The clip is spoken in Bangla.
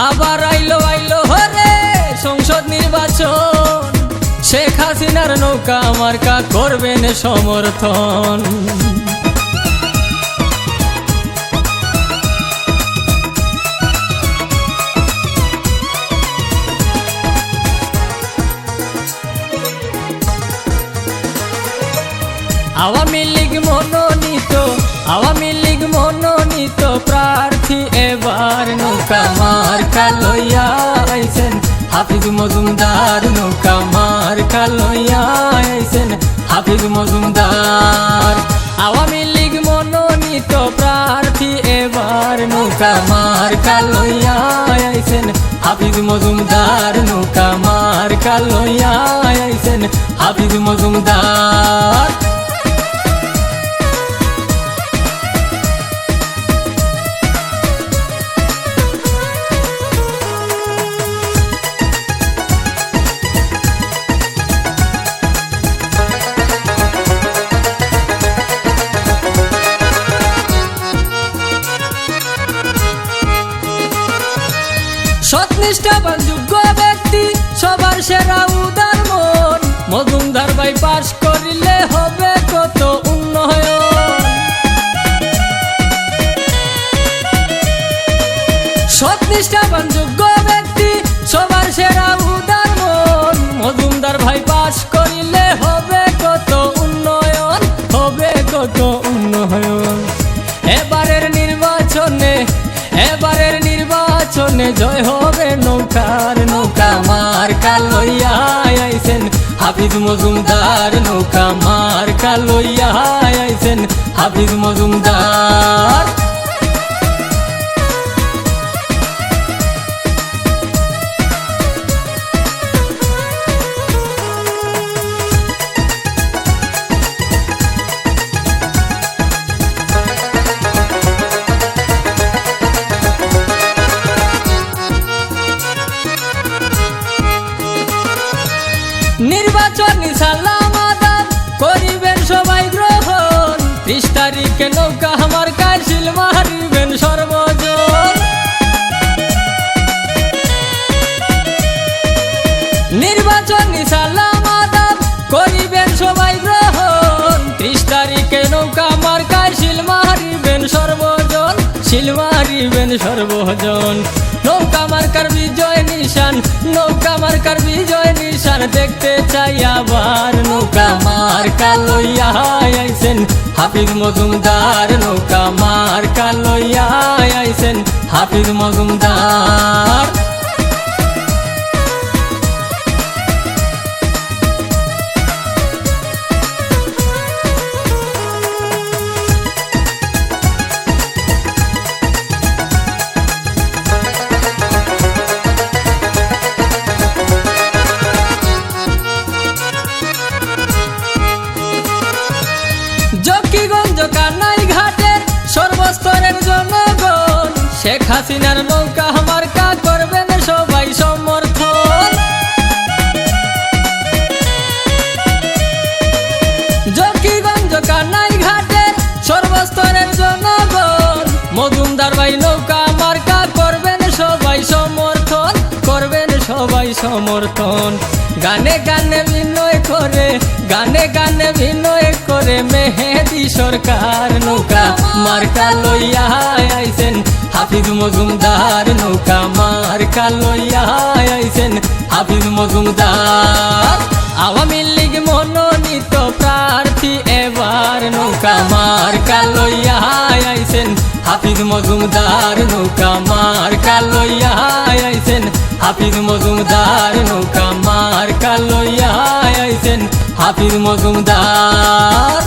আবার আইলো আইলো হরে সংসদ নির্বাচন, শেখ হাসিনার নৌকা মার্কা করবেন সমর্থন। আওয়ামী লীগ মনোনীত প্রার্থী এবার নৌকা মার্কা লইয়া আইছেন হাফিজ মজুমদার, নৌকা মার্কা লইয়া আইছেন হাফিজ মজুমদার। আওয়ামী লীগ মনোনীত প্রার্থী এবার নৌকা মার্কা লইয়া আইছেন হাফিজ মজুমদার, নৌকা মার্কা লইয়া আইছেন হাফিজ মজুমদার। সৎনিষ্ঠাবান যোগ্য ব্যক্তি সবার সেরা উদার মন, মজুমদার ভাই পাশ করিলে হবে কত উন্নয়ন। সৎনিষ্ঠাবান যোগ্য ব্যক্তি সবার সেরা উদার মন, মজুমদার ভাই পাশ করিলে হবে কত উন্নয়ন, হবে কত উন্নয়ন। এবারের নির্বাচনে জয় হবে নৌকার, নৌকা মার্কা লইয়া আইছেন হাফিজ মজুমদার, নৌকা মার্কা লইয়া আইছেন হাফিজ মজুমদার। নির্বাচনী সালাম আদাব করিবেন সবাই গ্রহণ, 30 তারিখে নৌকা আমার কাশিল মারিবেন সর্বজন। নির্বাচনী সালাম আদাব করিবেন সবাই গ্রহণ, 30 তারিখে নৌকা আমার কাশিল মারিবেন সর্বজন, শিল মারিবেন সর্বজন। নৌকা মার্কার বিজয় নিশান, নৌকা মার্কার বিজয় নিশান দেখতে চাই আবার, নৌকা মার্কা লইয়া আইছেন হাফিজ মজুমদার, নৌকা মার্কা লইয়া আইছেন হাফিজ মজুমদার। জকিগঞ্জ কানাই ঘাটের সর্বস্তরের জনগণ, শেখ হাসিনার নৌকা মার্কা করবেন সবাই সমর্থন। জকিগঞ্জ কানাই ঘাটের সর্বস্তরের জনগণ, মজুমদার ভাই নৌকা মার্কা করবেন সবাই সমর্থন, করবেন সবাই সমর্থন। গানে গানে বিনয় করে মেহেদি সরকার, নৌকা মার্কা লইয়া আইছেন হাফিজ মজুমদার, নৌকা মার্কা লইয়া আইছেন হাফিজ মজুমদার। আওয়ামী লীগ মনোনীত প্রার্থী এবার নৌকা মার্কা লইয়া আইছেন হাফিজ মজুমদার, নৌকা মার্কা লইয়া আইছেন হাফিজ মজুমদার, নৌকা মার্কা লইয়া আইছেন হাফিজ মজুমদার।